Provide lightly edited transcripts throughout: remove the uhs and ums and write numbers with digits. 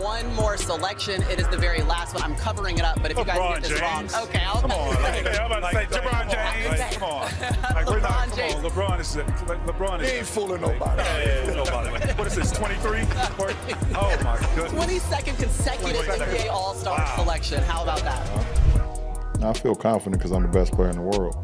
one more selection. It is the very last one. I'm covering it up, but if you guys get this wrong, okay, Come on. Hey, I'm about to say LeBron James. Come on. Like, we're not, come on. LeBron is. He ain't fooling nobody. Nobody. What is this, 23? Oh, my goodness. 22nd consecutive NBA All-Star selection. How about that? I feel confident because I'm the best player in the world.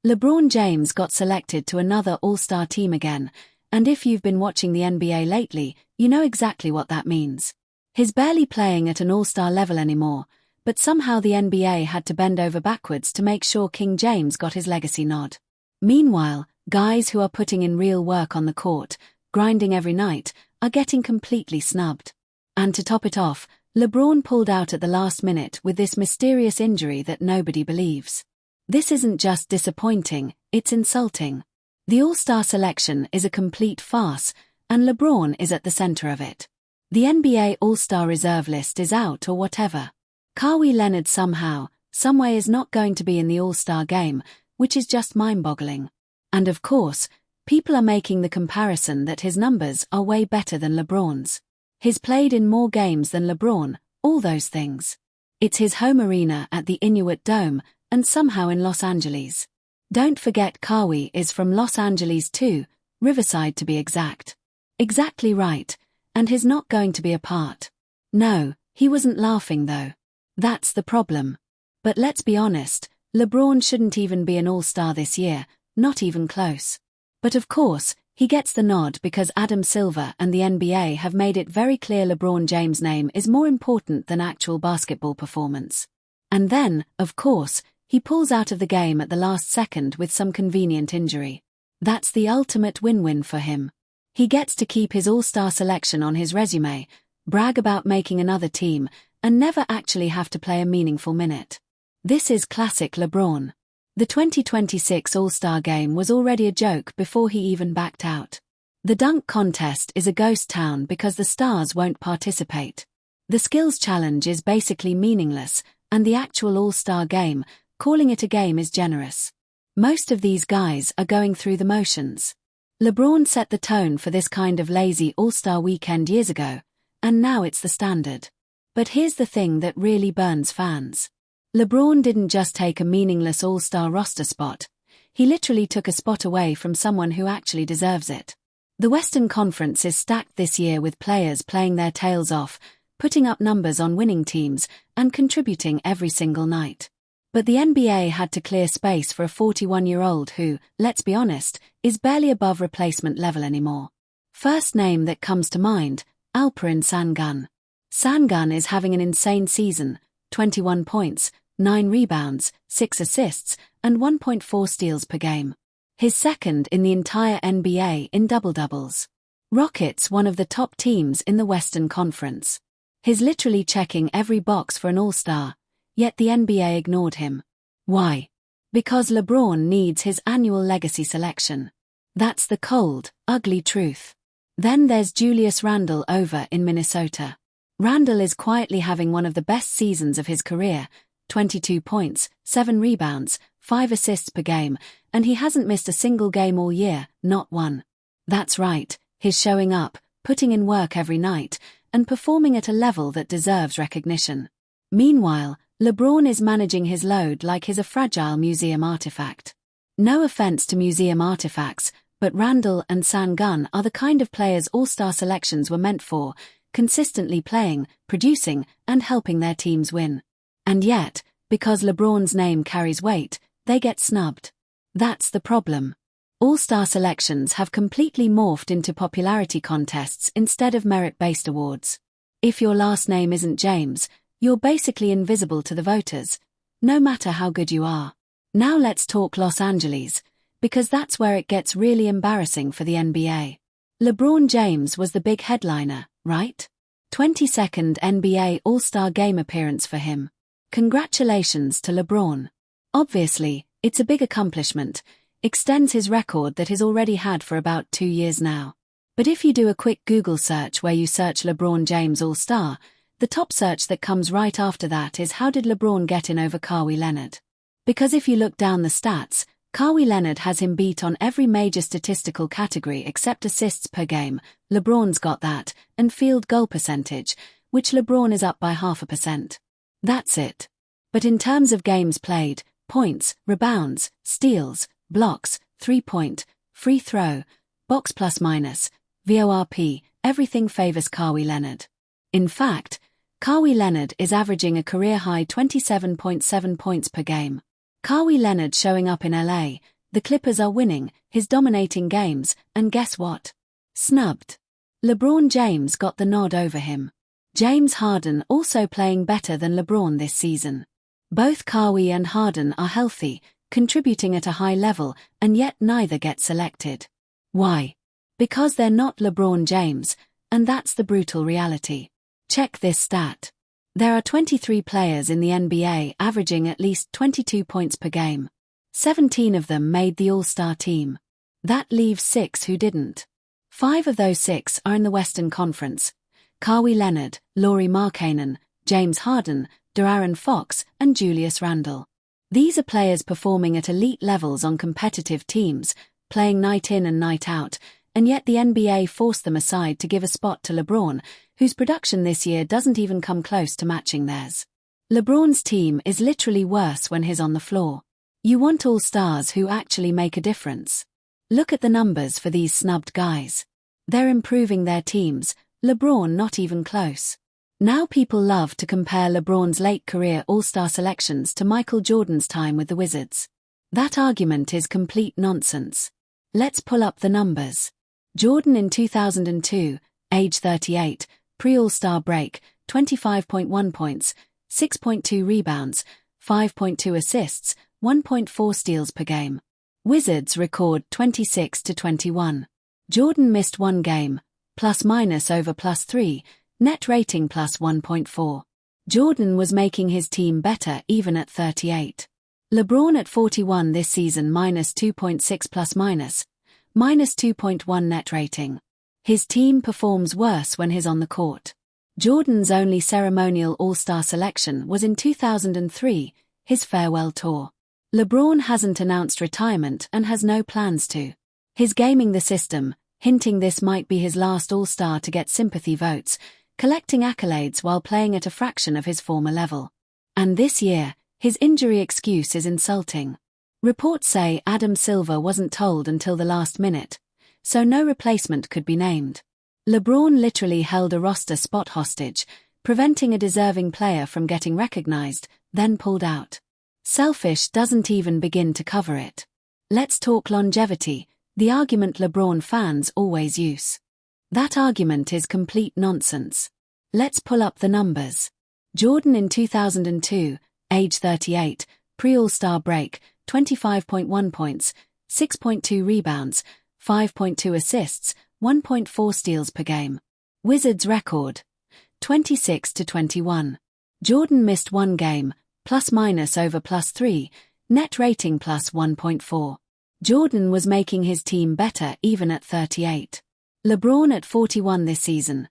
LeBron James got selected to another All-Star team again, and if you've been watching the NBA lately, you know exactly what that means. He's barely playing at an All-Star level anymore, but somehow the NBA had to bend over backwards to make sure King James got his legacy nod. Meanwhile, guys who are putting in real work on the court, grinding every night, are getting completely snubbed. And to top it off, LeBron pulled out at the last minute with this mysterious injury that nobody believes. This isn't just disappointing, it's insulting. The All-Star selection is a complete farce, and LeBron is at the center of it. The NBA All-Star reserve list is out or whatever. Kawhi Leonard somehow, someway is not going to be in the All-Star game, which is just mind-boggling. And of course, people are making the comparison that his numbers are way better than LeBron's. He's played in more games than LeBron, all those things. It's his home arena at the Inuit Dome, and somehow in Los Angeles. Don't forget Kawhi is from Los Angeles too, Riverside to be exact. Exactly right, and he's not going to be a part. No, he wasn't laughing though. That's the problem. But let's be honest, LeBron shouldn't even be an All-Star this year, not even close. But of course, he gets the nod because Adam Silver and the NBA have made it very clear LeBron James' name is more important than actual basketball performance. And then, of course, he pulls out of the game at the last second with some convenient injury. That's the ultimate win-win for him. He gets to keep his All-Star selection on his resume, brag about making another team, and never actually have to play a meaningful minute. This is classic LeBron. The 2026 All-Star game was already a joke before he even backed out. The dunk contest is a ghost town because the stars won't participate. The skills challenge is basically meaningless, and the actual All-Star game, calling it a game is generous. Most of these guys are going through the motions. LeBron set the tone for this kind of lazy All-Star weekend years ago, and now it's the standard. But here's the thing that really burns fans. LeBron didn't just take a meaningless All-Star roster spot, he literally took a spot away from someone who actually deserves it. The Western Conference is stacked this year with players playing their tails off, putting up numbers on winning teams, and contributing every single night. But the NBA had to clear space for a 41-year-old who, let's be honest, is barely above replacement level anymore. First name that comes to mind, Alperen Sengun. Sengun is having an insane season, 21 points, 9 rebounds, 6 assists, and 1.4 steals per game. His second in the entire NBA in double-doubles. Rockets one of the top teams in the Western Conference. He's literally checking every box for an All-Star, yet the NBA ignored him. Why? Because LeBron needs his annual legacy selection. That's the cold, ugly truth. Then there's Julius Randle over in Minnesota. Randle is quietly having one of the best seasons of his career, 22 points, 7 rebounds, 5 assists per game, and he hasn't missed a single game all year, not one. That's right, he's showing up, putting in work every night, and performing at a level that deserves recognition. Meanwhile, LeBron is managing his load like he's a fragile museum artifact. No offense to museum artifacts, but Randle and Sengun are the kind of players All-Star selections were meant for, consistently playing, producing, and helping their teams win. And yet, because LeBron's name carries weight, they get snubbed. That's the problem. All-Star selections have completely morphed into popularity contests instead of merit-based awards. If your last name isn't James, you're basically invisible to the voters, no matter how good you are. Now let's talk Los Angeles, because that's where it gets really embarrassing for the NBA. LeBron James was the big headliner, right? 22nd NBA All-Star Game appearance for him. Congratulations to LeBron. Obviously, it's a big accomplishment, extends his record that he's already had for about 2 years now. But if you do a quick Google search where you search LeBron James All-Star, the top search that comes right after that is how did LeBron get in over Kawhi Leonard? Because if you look down the stats, Kawhi Leonard has him beat on every major statistical category except assists per game, LeBron's got that, and field goal percentage, which LeBron is up by 0.5%. That's it. But in terms of games played, points, rebounds, steals, blocks, three-point, free throw, box plus minus, VORP, everything favors Kawhi Leonard. In fact, Kawhi Leonard is averaging a career-high 27.7 points per game. Kawhi Leonard showing up in LA, the Clippers are winning, he's dominating games, and guess what? Snubbed. LeBron James got the nod over him. James Harden also playing better than LeBron this season. Both Kawhi and Harden are healthy, contributing at a high level, and yet neither get selected. Why? Because they're not LeBron James, and that's the brutal reality. Check this stat. There are 23 players in the NBA averaging at least 22 points per game. 17 of them made the All-Star team. That leaves 6 who didn't. 5 of those 6 are in the Western Conference. Kawhi Leonard, Lauri Markkanen, James Harden, De'Aaron Fox, and Julius Randle. These are players performing at elite levels on competitive teams, playing night in and night out, and yet the NBA forced them aside to give a spot to LeBron, whose production this year doesn't even come close to matching theirs. LeBron's team is literally worse when he's on the floor. You want all-stars who actually make a difference. Look at the numbers for these snubbed guys. They're improving their teams, LeBron not even close. Now people love to compare LeBron's late career All-Star selections to Michael Jordan's time with the Wizards. That argument is complete nonsense. Let's pull up the numbers. Jordan in 2002, age 38, pre-All-Star break, 25.1 points, 6.2 rebounds, 5.2 assists, 1.4 steals per game. Wizards record 26-21. Jordan missed one game, plus-minus over +3, net rating plus 1.4. Jordan was making his team better even at 38. LeBron at 41 this season minus 2.6 plus-minus, minus 2.1 net rating. His team performs worse when he's on the court. Jordan's only ceremonial All-Star selection was in 2003, his farewell tour. LeBron hasn't announced retirement and has no plans to. He's gaming the system, hinting this might be his last All-Star to get sympathy votes, collecting accolades while playing at a fraction of his former level. And this year, his injury excuse is insulting. Reports say Adam Silver wasn't told until the last minute, so no replacement could be named. LeBron literally held a roster spot hostage, preventing a deserving player from getting recognized, then pulled out. Selfish doesn't even begin to cover it. Let's talk longevity, the argument LeBron fans always use. That argument is complete nonsense. Let's pull up the numbers. Jordan in 2002, age 38, pre-All-Star break, 25.1 points, 6.2 rebounds, 5.2 assists, 1.4 steals per game. Wizards record 26-21. Jordan missed one game, plus-minus over +3, net rating plus 1.4. Jordan was making his team better even at 38. LeBron at 41 this season,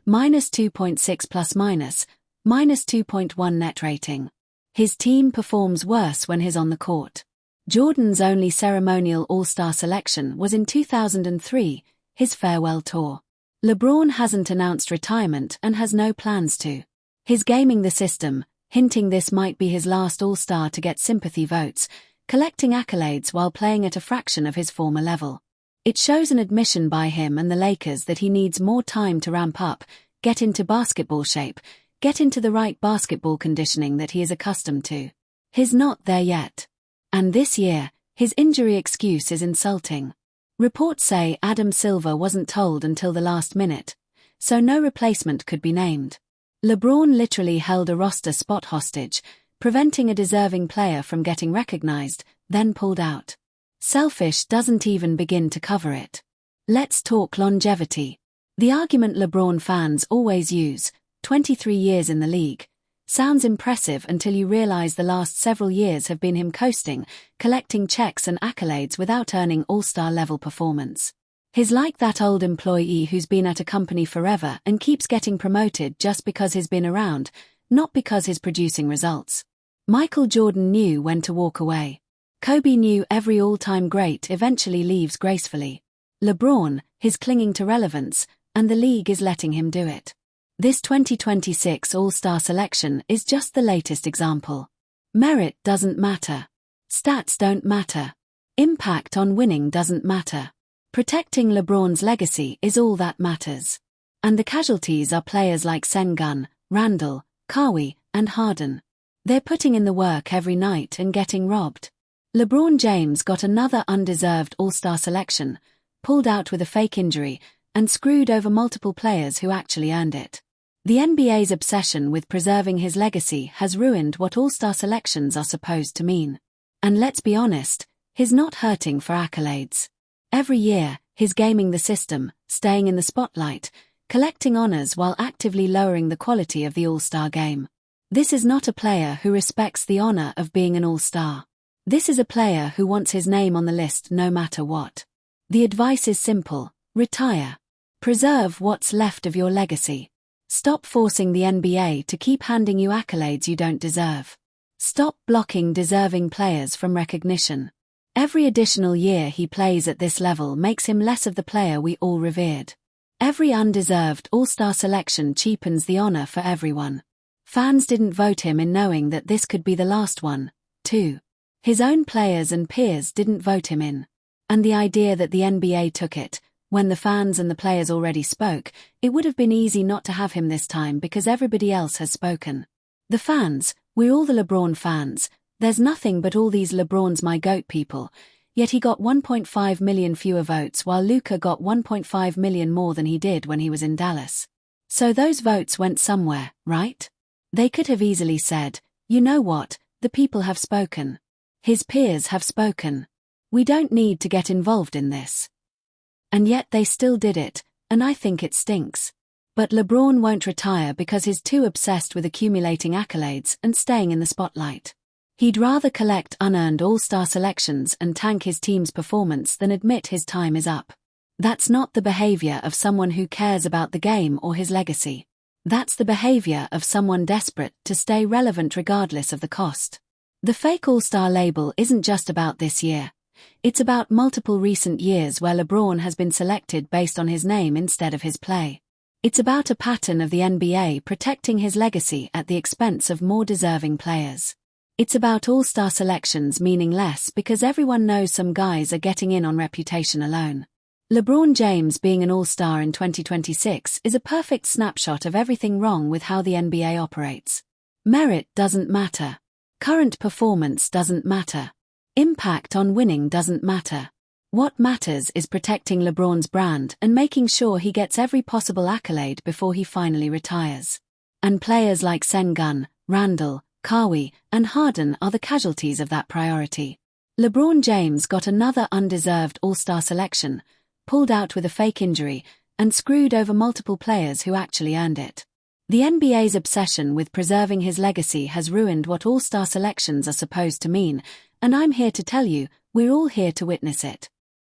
minus 2.6 plus-minus, minus 2.1 net rating. His team performs worse when he's on the court. Jordan's only ceremonial All-Star selection was in 2003, his farewell tour. LeBron hasn't announced retirement and has no plans to. He's gaming the system, hinting this might be his last All-Star to get sympathy votes, collecting accolades while playing at a fraction of his former level. It shows an admission by him and the Lakers that he needs more time to ramp up, get into basketball shape, get into the right basketball conditioning that he is accustomed to. He's not there yet. And this year, his injury excuse is insulting. Reports say Adam Silver wasn't told until the last minute, so no replacement could be named. LeBron literally held a roster spot hostage, preventing a deserving player from getting recognized, then pulled out. Selfish doesn't even begin to cover it. Let's talk longevity. The argument LeBron fans always use, 23 years in the league, sounds impressive until you realize the last several years have been him coasting, collecting checks and accolades without earning all-star level performance. He's like that old employee who's been at a company forever and keeps getting promoted just because he's been around, not because he's producing results. Michael Jordan knew when to walk away. Kobe knew every all-time great eventually leaves gracefully. LeBron, he's clinging to relevance, and the league is letting him do it. This 2026 All-Star selection is just the latest example. Merit doesn't matter. Stats don't matter. Impact on winning doesn't matter. Protecting LeBron's legacy is all that matters. And the casualties are players like Sengun, Randall, Kawhi, and Harden. They're putting in the work every night and getting robbed. LeBron James got another undeserved All-Star selection, pulled out with a fake injury, and screwed over multiple players who actually earned it. The NBA's obsession with preserving his legacy has ruined what All-Star selections are supposed to mean. And let's be honest, he's not hurting for accolades. Every year, he's gaming the system, staying in the spotlight, collecting honors while actively lowering the quality of the All-Star game. This is not a player who respects the honor of being an All-Star. This is a player who wants his name on the list no matter what. The advice is simple: retire. Preserve what's left of your legacy. Stop forcing the NBA to keep handing you accolades you don't deserve. Stop blocking deserving players from recognition. Every additional year he plays at this level makes him less of the player we all revered. Every undeserved All-Star selection cheapens the honor for everyone. Fans didn't vote him in knowing that this could be the last one, too. His own players and peers didn't vote him in. And the idea that the NBA took it, when the fans and the players already spoke, it would have been easy not to have him this time because everybody else has spoken. The fans, we're all the LeBron fans, there's nothing but all these LeBron's my GOAT people, yet he got 1.5 million fewer votes while Luka got 1.5 million more than he did when he was in Dallas. So those votes went somewhere, right? They could have easily said, you know what, the people have spoken. His peers have spoken. We don't need to get involved in this. And yet they still did it, and I think it stinks. But LeBron won't retire because he's too obsessed with accumulating accolades and staying in the spotlight. He'd rather collect unearned All-Star selections and tank his team's performance than admit his time is up. That's not the behavior of someone who cares about the game or his legacy. That's the behavior of someone desperate to stay relevant regardless of the cost. The fake All-Star label isn't just about this year. It's about multiple recent years where LeBron has been selected based on his name instead of his play. It's about a pattern of the NBA protecting his legacy at the expense of more deserving players. It's about All-Star selections meaning less because everyone knows some guys are getting in on reputation alone. LeBron James being an All-Star in 2026 is a perfect snapshot of everything wrong with how the NBA operates. Merit doesn't matter. Current performance doesn't matter. Impact on winning doesn't matter. What matters is protecting LeBron's brand and making sure he gets every possible accolade before he finally retires. And players like Sengun, Randall, Kawhi, and Harden are the casualties of that priority. LeBron James got another undeserved All-Star selection, pulled out with a fake injury, and screwed over multiple players who actually earned it. The NBA's obsession with preserving his legacy has ruined what All-Star selections are supposed to mean, and I'm here to tell you, we're all here to witness it.